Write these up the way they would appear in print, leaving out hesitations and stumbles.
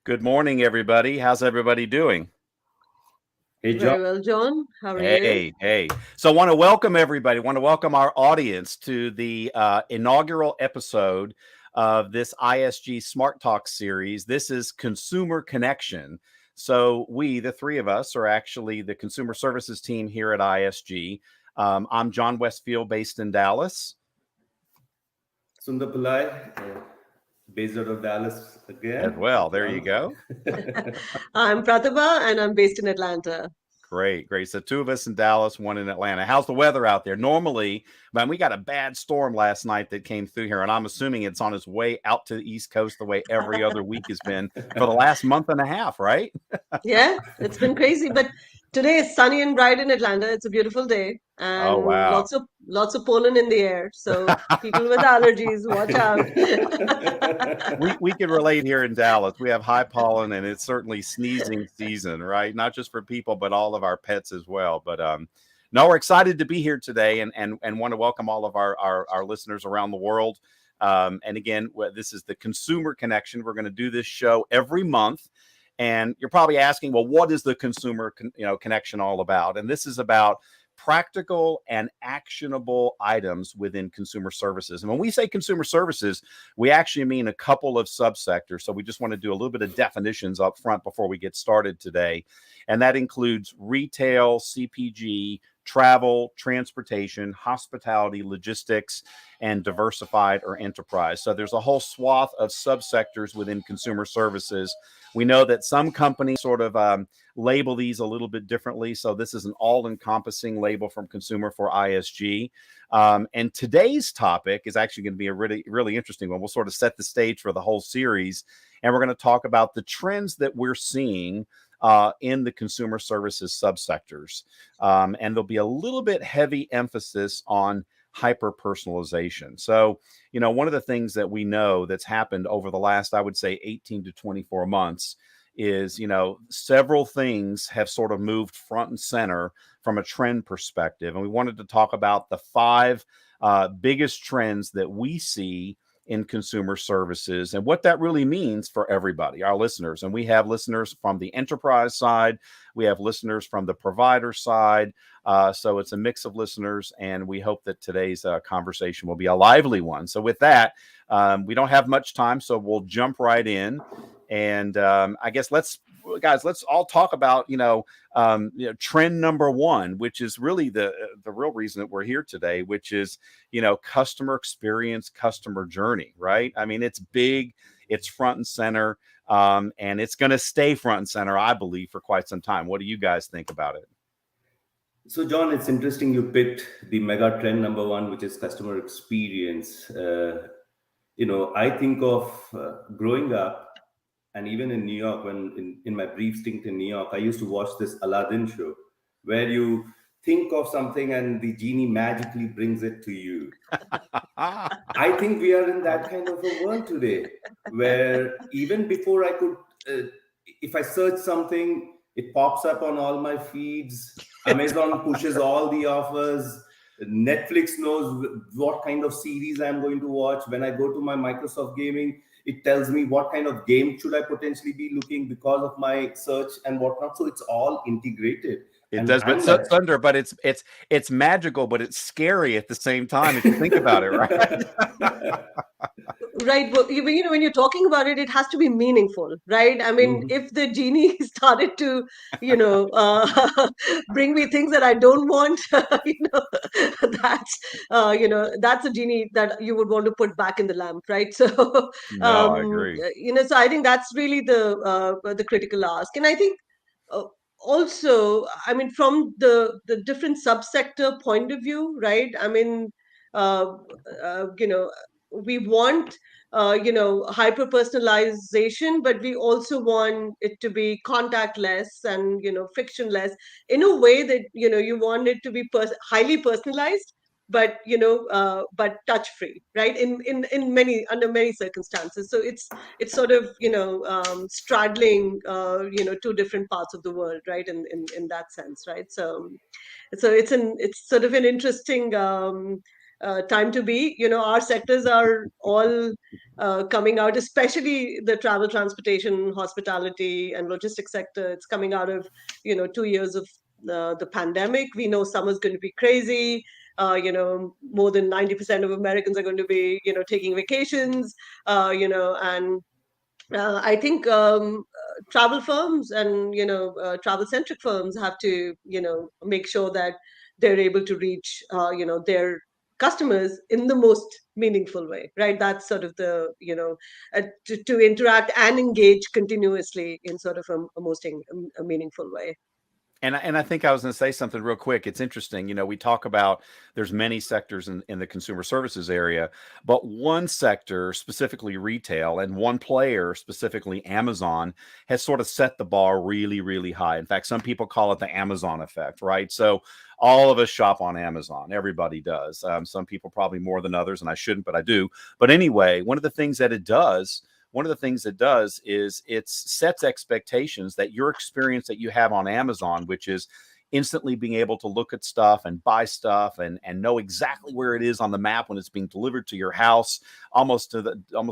Good morning, everybody. How's everybody doing? Hey, John. Very well, John. How are you? Hey. So, want to welcome everybody. Want to welcome our audience to the inaugural episode of this ISG Smart Talk series. This is Consumer Connection. So, we, the three of us, are actually the consumer services team here at ISG. I'm John Westfield, based in Dallas. Sundar Pillai, based out of Dallas As again. well. There you John. go. I'm Pratibha and I'm based in Atlanta. Great. So two of us in Dallas, one in Atlanta. How's the weather out there? Normally, man, we got a bad storm last night that came through here, and I'm assuming it's on its way out to the East Coast the way every other week has been for the last month and a half, right? Yeah, it's been crazy, but today is sunny and bright in Atlanta. It's a beautiful day Oh and wow. lots of pollen in the air. So people with allergies, watch out. We can relate here in Dallas. We have high pollen, and it's certainly sneezing season, right? Not just for people, but all of our pets as well. But no, we're excited to be here today, and want to welcome all of our listeners around the world. And again, this is the Consumer Connection. We're going to do this show every month, and you're probably asking, well, what is the Consumer Connection all about? And this is about practical and actionable items within consumer services. And when we say consumer services, we actually mean a couple of subsectors. So we just want to do a little bit of definitions up front before we get started today. And that includes retail, CPG, travel, transportation, hospitality, logistics, and diversified or enterprise. So there's a whole swath of subsectors within consumer services. We know that some companies sort of label these a little bit differently. So this is an all-encompassing label from consumer for ISG. And today's topic is actually going to be a really interesting one. We'll sort of set the stage for the whole series, and we're going to talk about the trends that we're seeing in the consumer services subsectors. And there'll be a little bit heavy emphasis on hyper personalization. So, one of the things that we know that's happened over the last, I would say, 18 to 24 months is, several things have sort of moved front and center from a trend perspective. And we wanted to talk about the five biggest trends that we see in consumer services and what that really means for everybody, our listeners. And we have listeners from the enterprise side, we have listeners from the provider side. So it's a mix of listeners, and we hope that today's conversation will be a lively one. So with that, we don't have much time, so we'll jump right in. And I guess let's all talk about trend number one, which is really the real reason that we're here today, which is customer experience, customer journey, right? I mean, it's big, it's front and center, and it's going to stay front and center, I believe, for quite some time. What do you guys think about it? So, John, it's interesting you picked the mega trend number one, which is customer experience. I think of growing up, and even in New York, when in my brief stint in New York, I used to watch this Aladdin show where you think of something and the genie magically brings it to you. I think we are in that kind of a world today where even before I could, if I search something, it pops up on all my feeds. Amazon pushes all the offers. Netflix knows what kind of series I'm going to watch. When I go to my Microsoft Gaming, it tells me what kind of game should I potentially be looking because of my search and whatnot. So it's all integrated. It And does, but I'm like, Thunder, but it's magical, but it's scary at the same time if you think about it, right? Right, but when you're talking about it, it has to be meaningful, right? I mean, Mhm. if the genie started to, bring me things that I don't want, that's, that's a genie that you would want to put back in the lamp, right? So, No, I agree. so I think that's really the critical ask, and I think uh, also, I mean, from the different subsector point of view, right? I mean, uh, uh, you know, we want hyper personalization, but we also want it to be contactless and frictionless in a way that you want it to be highly personalized, but but touch free, right? In many under many circumstances. So it's sort of straddling two different parts of the world, right? In that sense, right? So it's sort of an interesting time to be. Our sectors are all coming out, especially the travel, transportation, hospitality, and logistics sector. It's coming out of 2 years of the pandemic. We know summer's going to be crazy. More than 90% of Americans are going to be taking vacations. And I think travel firms and travel centric firms have to make sure that they're able to reach their customers in the most meaningful way, right? That's sort of the to interact and engage continuously in sort of a meaningful way. And I think I was going to say something real quick. It's interesting. We talk about there's many sectors in the consumer services area, but one sector, specifically retail, and one player, specifically Amazon, has sort of set the bar really, really high. In fact, some people call it the Amazon effect, right? So all of us shop on Amazon. Everybody does. Some people probably more than others, and I shouldn't, but I do. But anyway, one of the things that it does is it sets expectations that your experience that you have on Amazon, which is instantly being able to look at stuff and buy stuff and know exactly where it is on the map when it's being delivered to your house, almost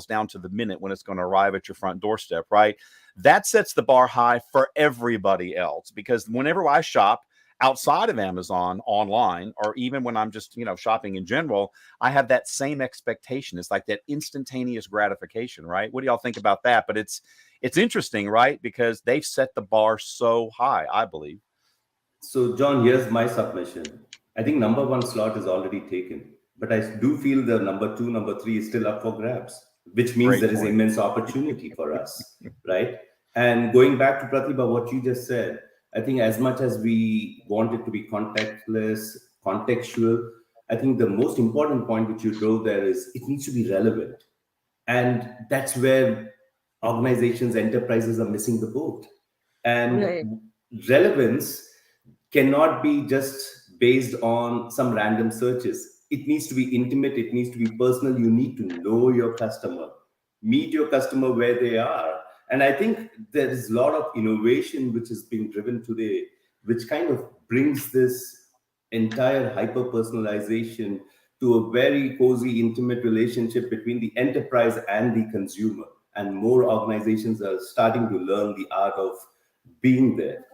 down to the minute when it's going to arrive at your front doorstep, right? That sets the bar high for everybody else, because whenever I shop outside of Amazon online, or even when I'm just, shopping in general, I have that same expectation. It's like that instantaneous gratification, right? What do y'all think about that? But it's interesting, right? Because they've set the bar so high, I believe. So, John, here's my submission. I think number one slot is already taken, but I do feel the number two, number three is still up for grabs, which means Great there is point. immense opportunity for us, right? And going back to Pratibha, what you just said, I think as much as we want it to be contactless, contextual, I think the most important point which you drove there is it needs to be relevant. And that's where organizations, enterprises are missing the boat. And Right. relevance cannot be just based on some random searches. It needs to be intimate, it needs to be personal. You need to know your customer, meet your customer where they are. And I think there is a lot of innovation which is being driven today, which kind of brings this entire hyper personalization to a very cozy, intimate relationship between the enterprise and the consumer. And more organizations are starting to learn the art of being there.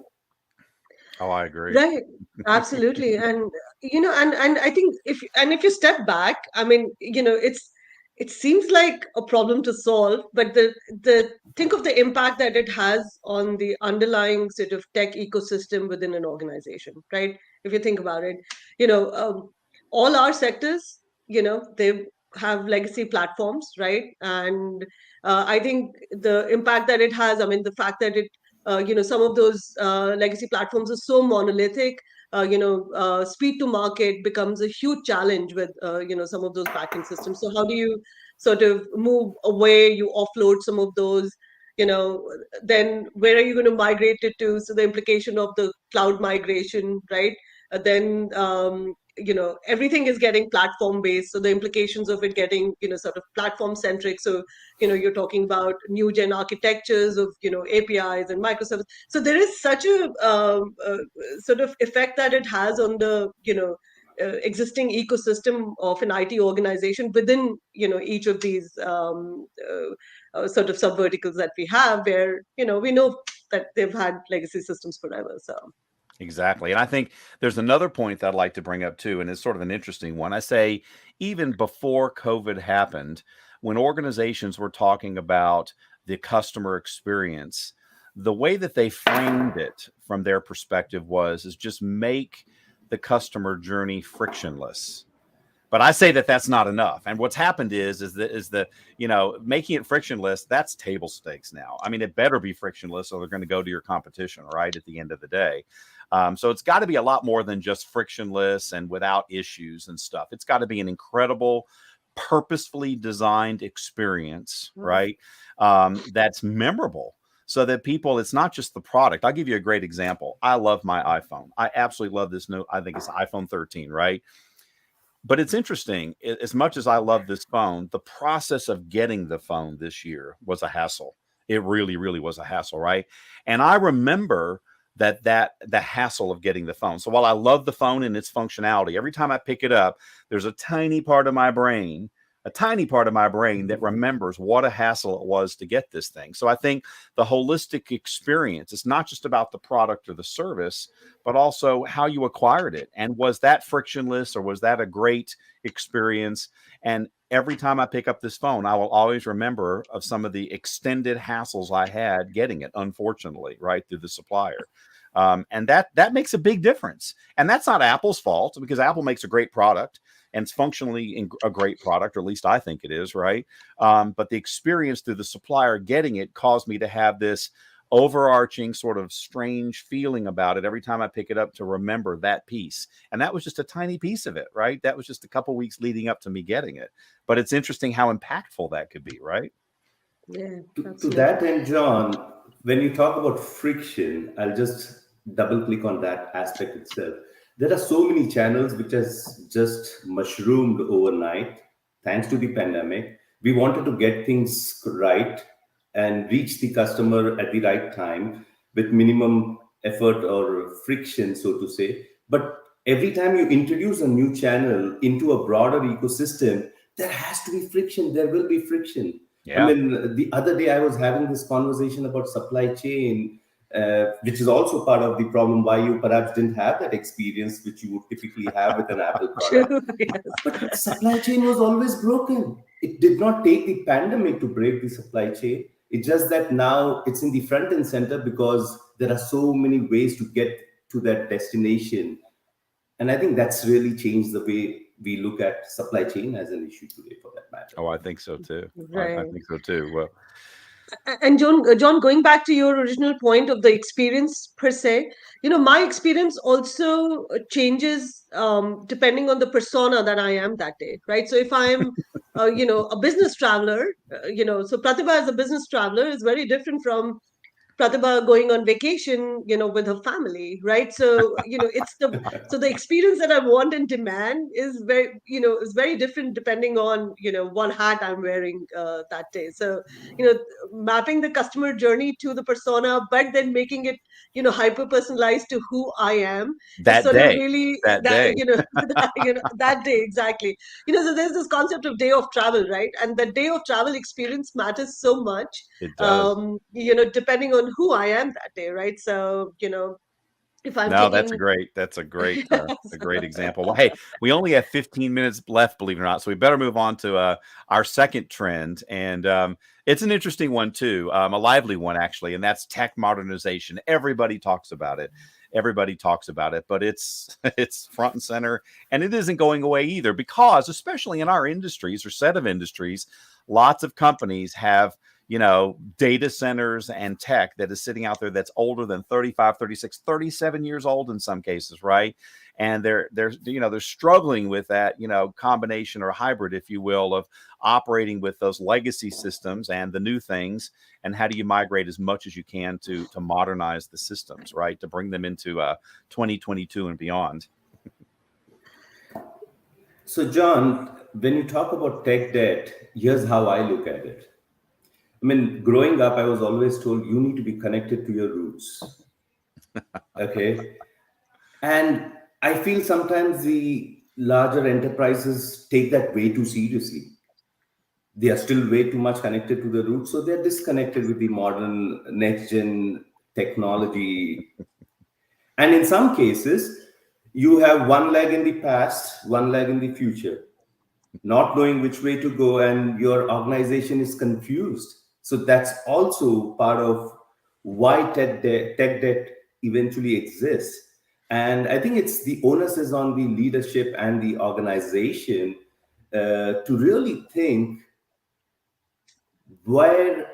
Oh, I agree. Right, absolutely. And and I think if you step back, I mean, it seems like a problem to solve, but the think of the impact that it has on the underlying sort of tech ecosystem within an organization, right? If you think about it, you know, um, all our sectors, they have legacy platforms, right? And I think the impact that it has, I mean, the fact that some of those legacy platforms are so monolithic. Speed to market becomes a huge challenge with some of those backend systems. So how do you sort of move away? You offload some of those. Then where are you going to migrate it to? So the implication of the cloud migration, right? Then everything is getting platform based. So the implications of it getting sort of platform centric. So you're talking about new gen architectures of APIs and microservices. So there is such a sort of effect that it has on the existing ecosystem of an IT organization within each of these sort of sub verticals that we have, where we know that they've had legacy systems forever. So Exactly. And I think there's another point that I'd like to bring up too, and it's sort of an interesting one. I say, even before COVID happened, when organizations were talking about the customer experience, the way that they framed it from their perspective is just make the customer journey frictionless. But I say that that's not enough. And what's happened is that making it frictionless, that's table stakes now. I mean, it better be frictionless, or they're going to go to your competition, right? At the end of the day. So it's got to be a lot more than just frictionless and without issues and stuff. It's got to be an incredible, purposefully designed experience, right? That's memorable. So that people, it's not just the product. I'll give you a great example. I love my iPhone. I absolutely love this new, I think it's iPhone 13, right? But it's interesting, as much as I love this phone, the process of getting the phone this year was a hassle. It really, really was a hassle, right? And I remember that the hassle of getting the phone. So while I love the phone and its functionality, every time I pick it up, there's a tiny part of my brain, that remembers what a hassle it was to get this thing. So I think the holistic experience, it's not just about the product or the service, but also how you acquired it. And was that frictionless, or was that a great experience? And every time I pick up this phone, I will always remember of some of the extended hassles I had getting it, unfortunately, right, through the supplier. And that makes a big difference. And that's not Apple's fault, because Apple makes a great product and it's functionally a great product, or at least I think it is, right? But the experience through the supplier getting it caused me to have this overarching sort of strange feeling about it every time I pick it up, to remember that piece. And that was just a tiny piece of it, right? That was just a couple weeks leading up to me getting it. But it's interesting how impactful that could be, right? Yeah, To that end, John, when you talk about friction, I'll just double click on that aspect itself. There are so many channels which has just mushroomed overnight thanks to the pandemic. We wanted to get things right and reach the customer at the right time with minimum effort or friction, so to say. But every time you introduce a new channel into a broader ecosystem, there has to be friction. There will be friction. I Yeah. mean, the other day I was having this conversation about supply chain, which is also part of the problem why you perhaps didn't have that experience which you would typically have with an Apple product. true. Yes. But supply chain was always broken. It did not take the pandemic to break the supply chain. It's just that now it's in the front and center because there are so many ways to get to that destination. And I think that's really changed the way we look at supply chain as an issue today, for that matter. Oh, I think so too. I Right. think so too. Well, And John, going back to your original point of the experience per se, my experience also changes depending on the persona that I am that day, right? So if I'm, a business traveler, so Pratibha as a business traveler is very different from Pratibha going on vacation, with her family, right? So, the experience that I want and demand is very different depending on, what hat I'm wearing that day. So, you know, mapping the customer journey to the persona, but then making it, hyper personalized to who I am is that sort of day, really that that, day, that day exactly. So there's this concept of day of travel, right? And the day of travel experience matters so much, it does. depending on who I am that day, right? So, if I'm No, taking, that's a great example. Well, hey, we only have 15 minutes left, believe it or not, so we better move on to our second trend, and it's an interesting one too, a lively one actually, and that's tech modernization. Everybody talks about it. Everybody talks about it, but it's it's front and center, and it isn't going away either, because especially in our industries or set of industries, lots of companies have data centers and tech that is sitting out there that's older than 35, 36, 37 years old in some cases, right? And they're struggling with that, combination or hybrid, if you will, of operating with those legacy systems and the new things. And how do you migrate as much as you can to modernize the systems, right? To bring them into 2022 and beyond. So, John, when you talk about tech debt, here's how I look at it. I mean, growing up, I was always told you need to be connected to your roots. Okay. And I feel sometimes the larger enterprises take that way too seriously. They are still way too much connected to the roots. So they're disconnected with the modern next gen technology. And in some cases, you have one leg in the past, one leg in the future, not knowing which way to go, and your organization is confused. So that's also part of why tech debt eventually exists. And I think it's the onus is on the leadership and the organization to really think, where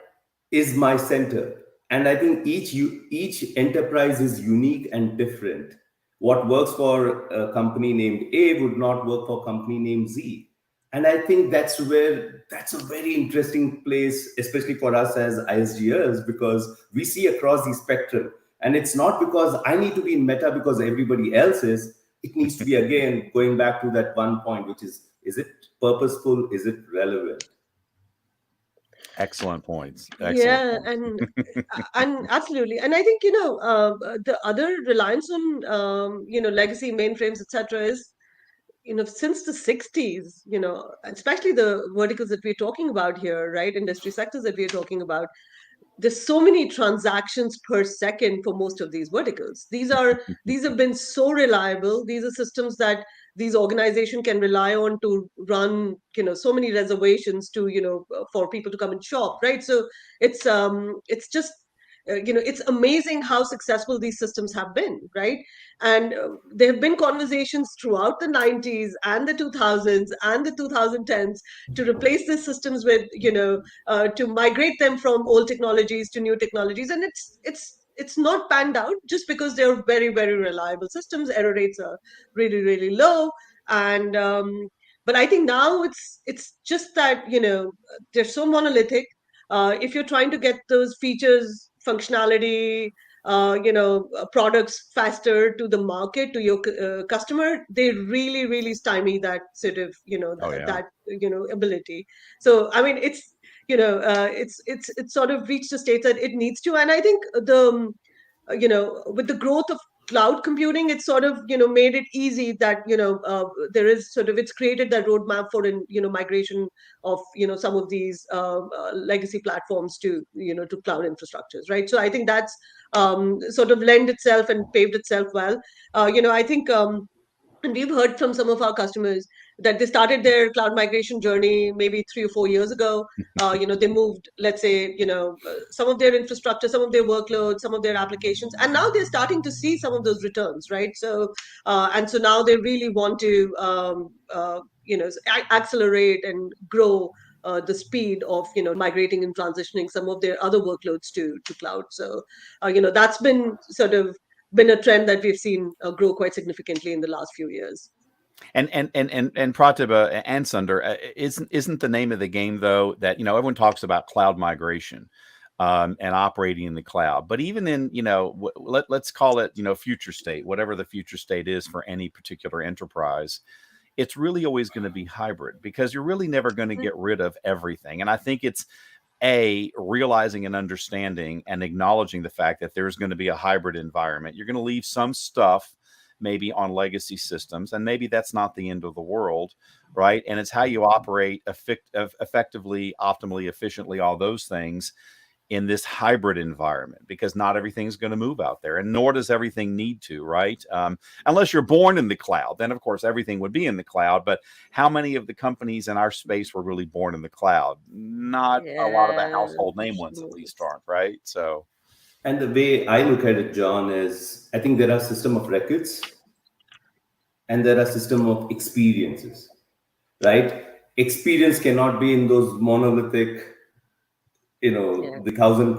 is my center? And I think each enterprise is unique and different. What works for a company named A would not work for a company named Z. And I think that's a very interesting place, especially for us as ISGers, because we see across the spectrum. And it's not because I need to be in meta because everybody else is. It needs to be, again, going back to that one point, which is it purposeful? Is it relevant? Excellent points. Excellent Yeah, points. and absolutely, and I think the other reliance on legacy mainframes, etc., is since the 60s, especially the verticals that we're talking about here, right? Industry sectors that we're talking about, there's so many transactions per second for most of these verticals. These have been so reliable. These are systems that these organizations can rely on to run so many reservations to for people to come and shop, right? So it's just it's amazing how successful these systems have been, right? And there have been conversations throughout the 90s and the 2000s and the 2010s to replace these systems with to migrate them from old technologies to new technologies, and it's not panned out just because they're very, very reliable systems. Error rates are really, really low, and but I think now it's just that they're so monolithic. If you're trying to get those features, functionality, products faster to the market, to your customer, they really, really stymie that sort of Oh yeah. that ability. So I mean, it's sort of reached a state that it needs to, and I think with the growth of cloud computing, it's sort of made it easy that there is sort of it's created that roadmap for migration of some of these legacy platforms to to cloud infrastructures, right? So I think that's sort of lend itself and paved itself well. I think and we've heard from some of our customers that they started their cloud migration journey maybe 3 or 4 years ago. They moved, let's say, some of their infrastructure, some of their workloads, some of their applications, and now they're starting to see some of those returns, right? So, and so now they really want to, accelerate and grow the speed of migrating and transitioning some of their other workloads to cloud. So, that's been sort of been a trend that we've seen grow quite significantly in the last few years. And Pratibha and Sundar, isn't the name of the game though that everyone talks about cloud migration and operating in the cloud, but even in let's call it future state, whatever the future state is for any particular enterprise, it's really always going to be hybrid because you're really never going to get rid of everything. And I think it's realizing and understanding and acknowledging the fact that there's going to be a hybrid environment. You're going to leave some stuff maybe on legacy systems, and maybe that's not the end of the world, right? And it's how you operate effectively, optimally, efficiently, all those things in this hybrid environment, because not everything's going to move out there, and nor does everything need to, right? Unless you're born in the cloud, then of course everything would be in the cloud. But how many of the companies in our space were really born in the cloud? Not a lot of the Yeah. household name ones, at least, aren't, right? So And the way I look at it, John, is I think there are system of records and there are system of experiences, right? Experience cannot be in those monolithic, Yeah. the 1,000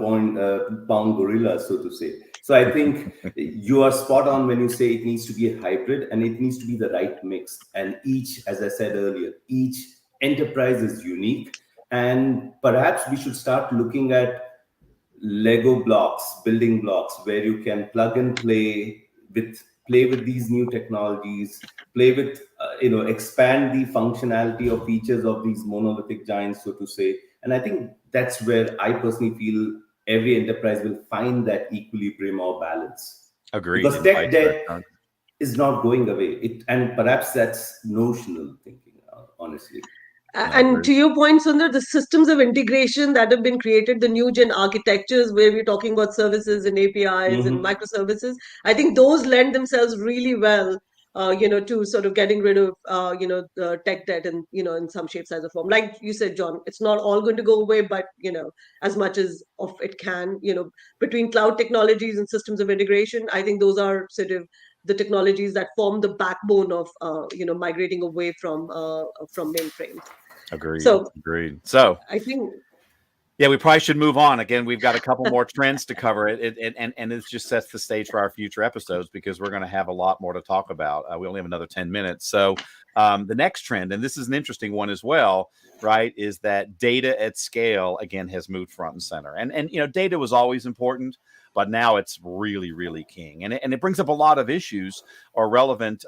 pound gorilla, so to say. So I think you are spot on when you say it needs to be a hybrid and it needs to be the right mix. And each, as I said earlier, each enterprise is unique. And perhaps we should start looking at Lego blocks, building blocks, where you can plug and play with these new technologies, play with expand the functionality of features of these monolithic giants, so to say. And I think that's where I personally feel every enterprise will find that equilibrium or balance, agreed, because and tech vice debt versa. is not going away. And perhaps that's notional thinking, honestly. No, And agreed. to your point, Sundar, the systems of integration that have been created, the new gen architectures where we're talking about services and APIs and Hmm. microservices, I think those lend themselves really well, to sort of getting rid of, the tech debt and, in some shape, size, or form. Like you said, John, it's not all going to go away, but, as much as of it can, between cloud technologies and systems of integration, I think those are sort of the technologies that form the backbone of, migrating away from mainframes. Agreed. So Agreed. So I think, yeah, we probably should move on. Again, we've got a couple more trends to cover. And it just sets the stage for our future episodes, because we're going to have a lot more to talk about. We only have another 10 minutes. So the next trend, and this is an interesting one as well, right, is that data at scale, again, has moved front and center. And data was always important, but now it's really, really king. And it brings up a lot of issues or relevant,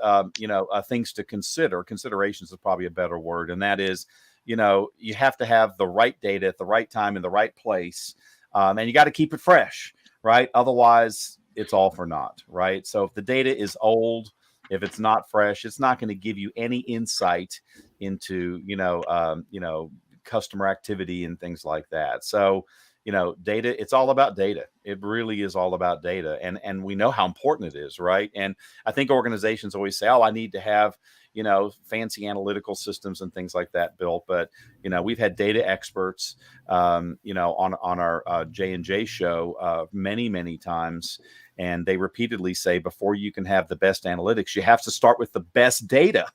things to consider. Considerations is probably a better word. And that is, you have to have the right data at the right time in the right place, and you got to keep it fresh, right? Otherwise, it's all for naught, right? So if the data is old, if it's not fresh, it's not going to give you any insight into customer activity and things like that. So data, it's all about data. It really is all about data, and we know how important it is, right? And I think organizations always say, oh, I need to have fancy analytical systems and things like that built. But we've had data experts on our J&J show many times, and they repeatedly say, before you can have the best analytics, you have to start with the best data.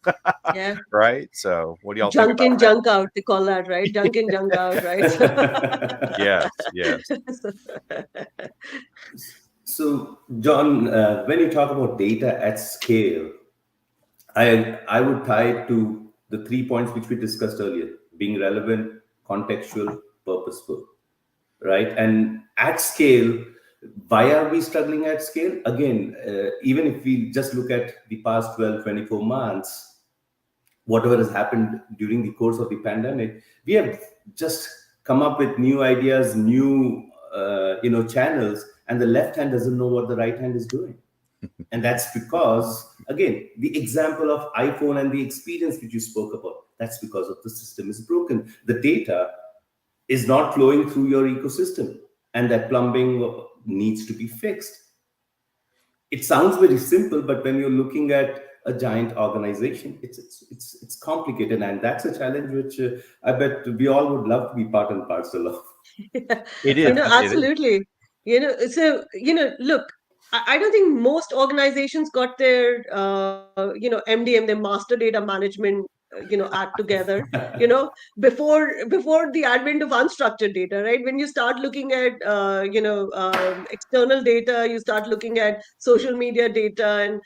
Yeah. Right? So what do y'all think Junk about in, that? junk out, they call that, right? Junk in, junk out, right? Yes. So, John, when you talk about data at scale, I would tie it to the 3 points which we discussed earlier: being relevant, contextual, purposeful, right? And at scale, why are we struggling at scale? Again, even if we just look at the past 12, 24 months, whatever has happened during the course of the pandemic, we have just come up with new ideas, new channels, and the left hand doesn't know what the right hand is doing. And that's because, again, the example of iPhone and the experience which you spoke about, that's because of the system is broken. The data is not flowing through your ecosystem, and that plumbing needs to be fixed. It sounds very simple, but when you're looking at a giant organization, it's complicated, and that's a challenge which I bet we all would love to be part and parcel of. Yeah, It is. It is. absolutely. So, look, I don't think most organizations got their, MDM, their master data management, act together, before the advent of unstructured data, right? When you start looking at, external data, you start looking at social media data, and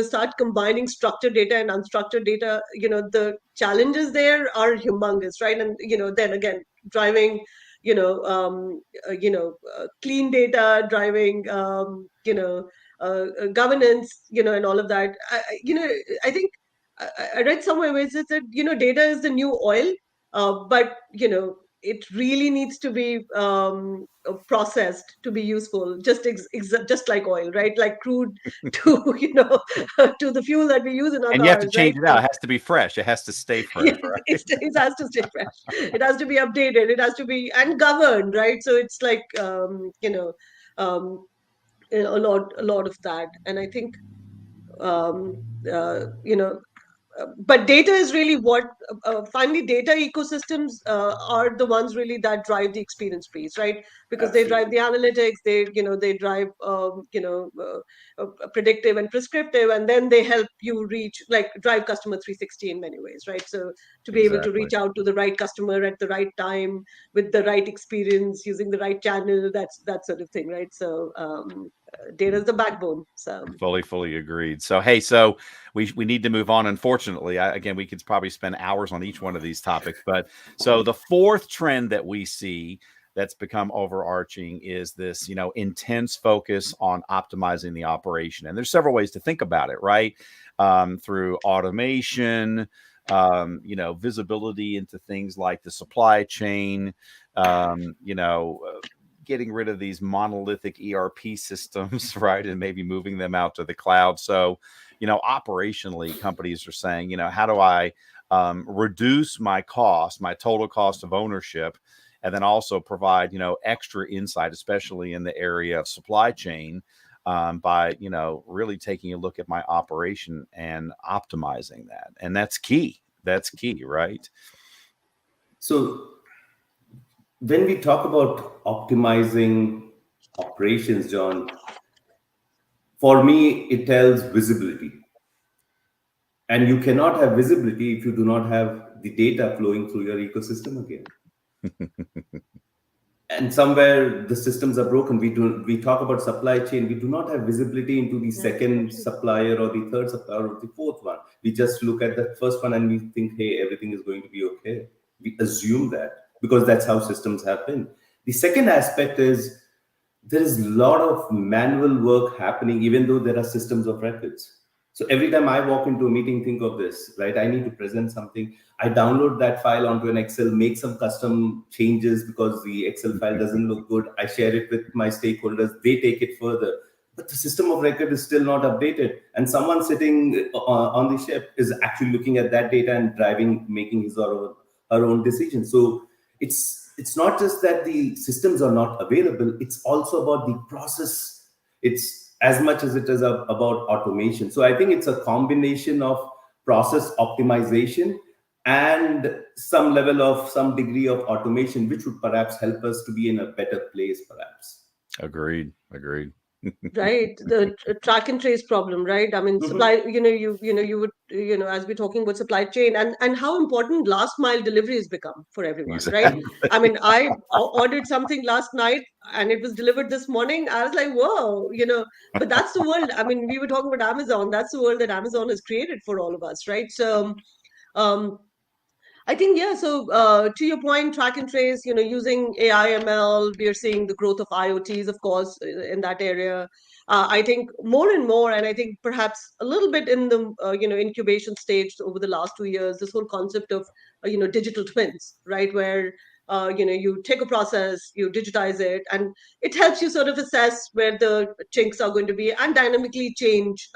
start combining structured data and unstructured data, the challenges there are humongous, right? And, then again, driving clean data, driving governance, and all of that. I think I read somewhere where it said that data is the new oil, but it really needs to be processed to be useful, just like oil, right? Like crude to to the fuel that we use in our And you have to cars, right? change it out. It has to be fresh. It has to stay fresh, Yes, right? it has to stay fresh. It has to be updated. It has to be and governed, right? So it's like um, a lot of that. And I think um, but data is really what finally data ecosystems are the ones really that drive the experience piece, right? Because they drive Absolutely. the analytics, they drive predictive and prescriptive, and then they help you reach, like, drive customer 360 in many ways, right? So to be able to Exactly. reach out to the right customer at the right time with the right experience using the right channel, that's that sort of thing, right? So data is the backbone. So Fully agreed. So hey, so we need to move on. Unfortunately, again, we could probably spend hours on each one of these topics. But so the fourth trend that we see that's become overarching is this, intense focus on optimizing the operation. And there's several ways to think about it, right? Through automation, visibility into things like the supply chain, getting rid of these monolithic ERP systems, right? And maybe moving them out to the cloud. So, operationally, companies are saying, how do I reduce my cost, my total cost of ownership, and then also provide, extra insight, especially in the area of supply chain, by, really taking a look at my operation and optimizing that. And that's key. That's key, right? So when we talk about optimizing operations, John, for me, it tells visibility. And you cannot have visibility if you do not have the data flowing through your ecosystem again. And somewhere the systems are broken. We talk about supply chain. We do not have visibility into the second absolutely. supplier or the third supplier or the fourth one. We just look at the first one and we think, hey, everything is going to be okay. We assume that because that's how systems have been. The second aspect is there is a lot of manual work happening, even though there are systems of records. So every time I walk into a meeting, think of this, right? I need to present something. I download that file onto an Excel, make some custom changes because the Excel file doesn't look good. I share it with my stakeholders. They take it further. But the system of record is still not updated. And someone sitting on the ship is actually looking at that data and driving, making his or her own decisions. So it's not just that the systems are not available, it's also about the process. It's as much as it is about automation. So I think it's a combination of process optimization and some level of some degree of automation, which would perhaps help us to be in a better place, perhaps. Agreed. Right, the track and trace problem, right? I mean, Mhm. supply, you would, as we're talking about supply chain and how important last mile delivery has become for everyone, right? Exactly. I mean, I ordered something last night and it was delivered this morning. I was like, whoa, but that's the world. I mean, we were talking about Amazon. That's the world that Amazon has created for all of us, right? So, um, I think, yeah. So, to your point, track and trace, using AI, ML, we are seeing the growth of IoTs, of course, in that area. I think more and more, and I think perhaps a little bit in the, incubation stage over the last 2 years, this whole concept of, digital twins, right? Where, you take a process, you digitize it, and it helps you sort of assess where the chinks are going to be and dynamically change,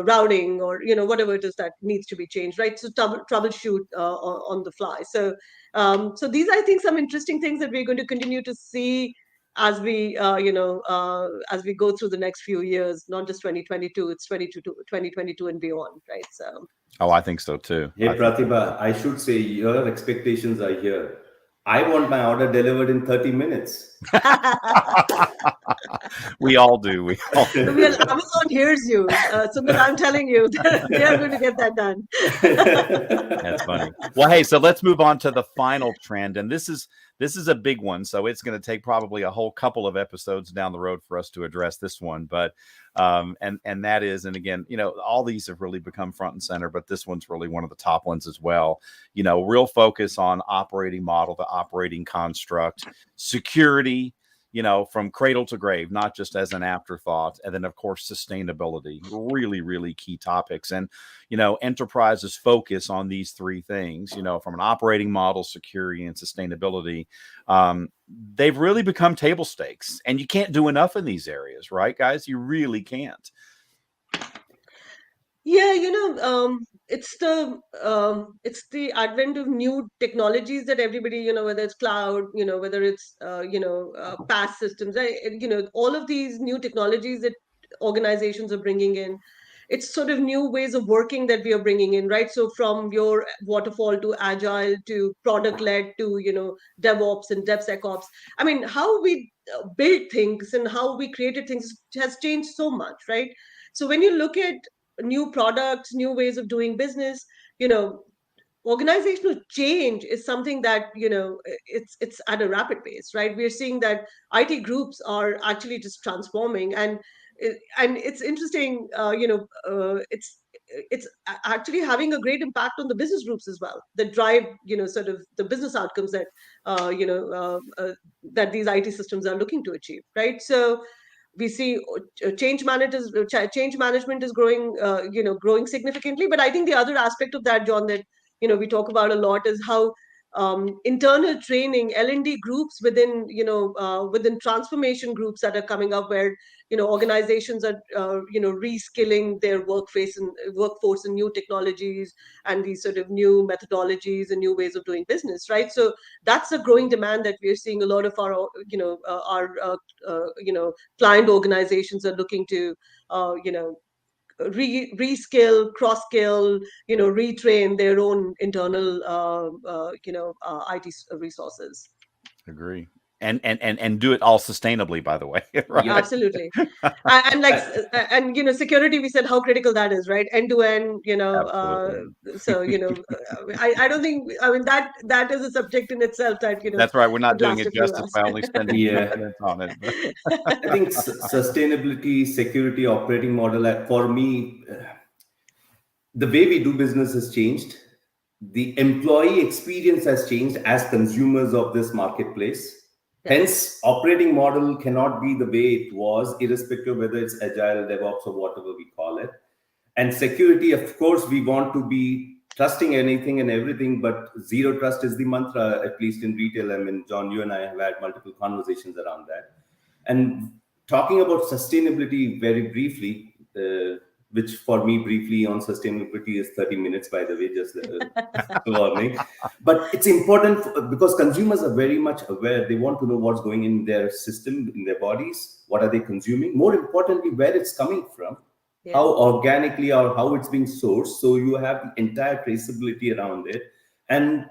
routing or whatever it is that needs to be changed, right? So troubleshoot on the fly. So these are, I think, some interesting things that we're going to continue to see as we go through the next few years, not just 2022, it's 2022 and beyond, right? So Oh, I think so too. Hey, Pratibha, I should say your expectations are here. I want my order delivered in 30 minutes. We all do. We all do. well, Amazon hears you, Sundar. I'm telling you, they are going to get that done. That's funny. Well, hey, so let's move on to the final trend, and this is a big one. So it's going to take probably a whole couple of episodes down the road for us to address this one. But and that is, and again, all these have really become front and center, but this one's really one of the top ones as well. Real focus on operating model, the operating construct, security. From cradle to grave, not just as an afterthought. And then, of course, sustainability, really, really key topics. And, enterprises focus on these three things, from an operating model, security, and sustainability. They've really become table stakes. And you can't do enough in these areas, right, guys? You really can't. Yeah, it's the advent of new technologies that everybody, whether it's cloud, whether it's PaaS systems, all of these new technologies that organizations are bringing in. It's sort of new ways of working that we are bringing in, right? So from your waterfall to agile to product led to DevOps and DevSecOps. I mean, how we build things and how we created things has changed so much, right? So when you look at new products, new ways of doing business, you know, organizational change is something that it's at a rapid pace, right? We're seeing that IT groups are actually just transforming, and it's interesting. It's actually having a great impact on the business groups as well, that drive sort of the business outcomes that that these IT systems are looking to achieve, right? So we see change management is growing growing significantly. But I think the other aspect of that, John, that we talk about a lot is how internal training, L&D groups within within transformation groups that are coming up, where organizations are reskilling their workforce in new technologies and these sort of new methodologies and new ways of doing business, right? So that's a growing demand that we're seeing. A lot of our client organizations are looking to reskill, cross skill, retrain their own internal IT resources. Agree. And do it all sustainably, by the way, Yep. right? Absolutely. And like and security, we said how critical that is, right? End to end, Absolutely. so I don't think, I mean, that is a subject in itself that That's right. We're not could doing last a it few justice hours. by only spending a few Yeah. minutes on it. But I think sustainability, security, operating model, for me, the way we do business has changed. The employee experience has changed as consumers of this marketplace. Hence, operating model cannot be the way it was, irrespective of whether it's agile, DevOps, or whatever we call it. And security, of course, we want to be trusting anything and everything, but zero trust is the mantra, at least in retail. I mean, John, you and I have had multiple conversations around that. And talking about sustainability very briefly, which for me briefly on sustainability is 30 minutes, by the way, just warning. But it's important because consumers are very much aware. They want to know what's going in their system, in their bodies, what are they consuming, more importantly, where it's coming from, how organically or how it's being sourced. So you have the entire traceability around it. And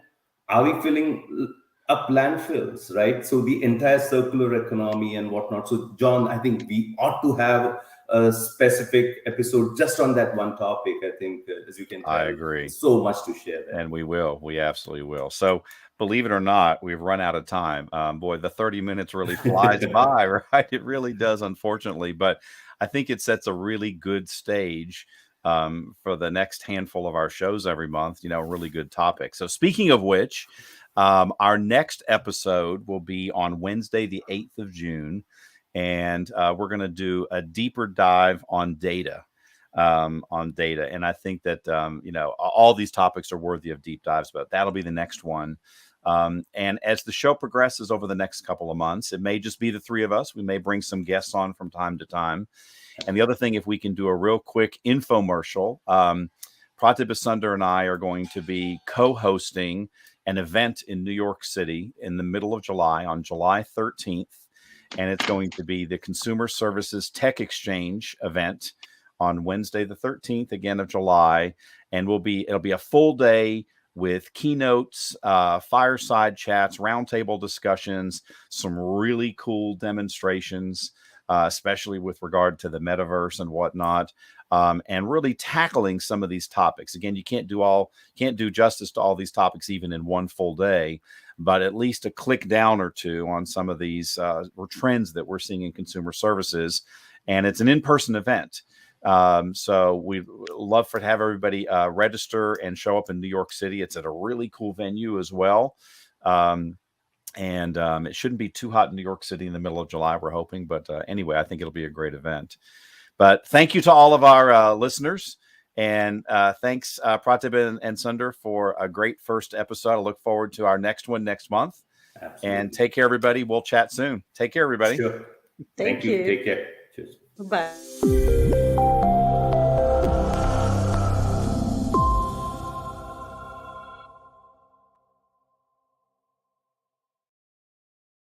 are we filling up landfills, right? So the entire circular economy and whatnot. So John, I think we ought to have a specific episode just on that one topic. I think, as you can tell, I agree. there's so much to share there. And we will. We absolutely will. So believe it or not, we've run out of time. Boy, the 30 minutes really flies by, right? It really does, unfortunately. But I think it sets a really good stage for the next handful of our shows every month, really good topics. So speaking of which, our next episode will be on Wednesday, the 8th of June. And we're going to do a deeper dive on data. And I think that all these topics are worthy of deep dives, but that'll be the next one. And as the show progresses over the next couple of months, it may just be the three of us. We may bring some guests on from time to time. And the other thing, if we can do a real quick infomercial, Pratibha Sundar and I are going to be co-hosting an event in New York City in the middle of July, on July 13th. And it's going to be the Consumer Services Tech Exchange event on Wednesday, the 13th, again of July. And it'll be a full day with keynotes, fireside chats, roundtable discussions, some really cool demonstrations, especially with regard to the metaverse and whatnot, and really tackling some of these topics. Again, you can't do justice to all these topics even in one full day, but at least a click down or two on some of these trends that we're seeing in consumer services. And it's an in-person event. So we'd love to have everybody register and show up in New York City. It's at a really cool venue as well. And it shouldn't be too hot in New York City in the middle of July, we're hoping. But anyway, I think it'll be a great event. But thank you to all of our listeners. And thanks, Pratibha and Sundar, for a great first episode. I look forward to our next one next month. Absolutely. And take care, everybody. We'll chat soon. Take care, everybody. Sure. Thank you. Take care. Cheers. Bye.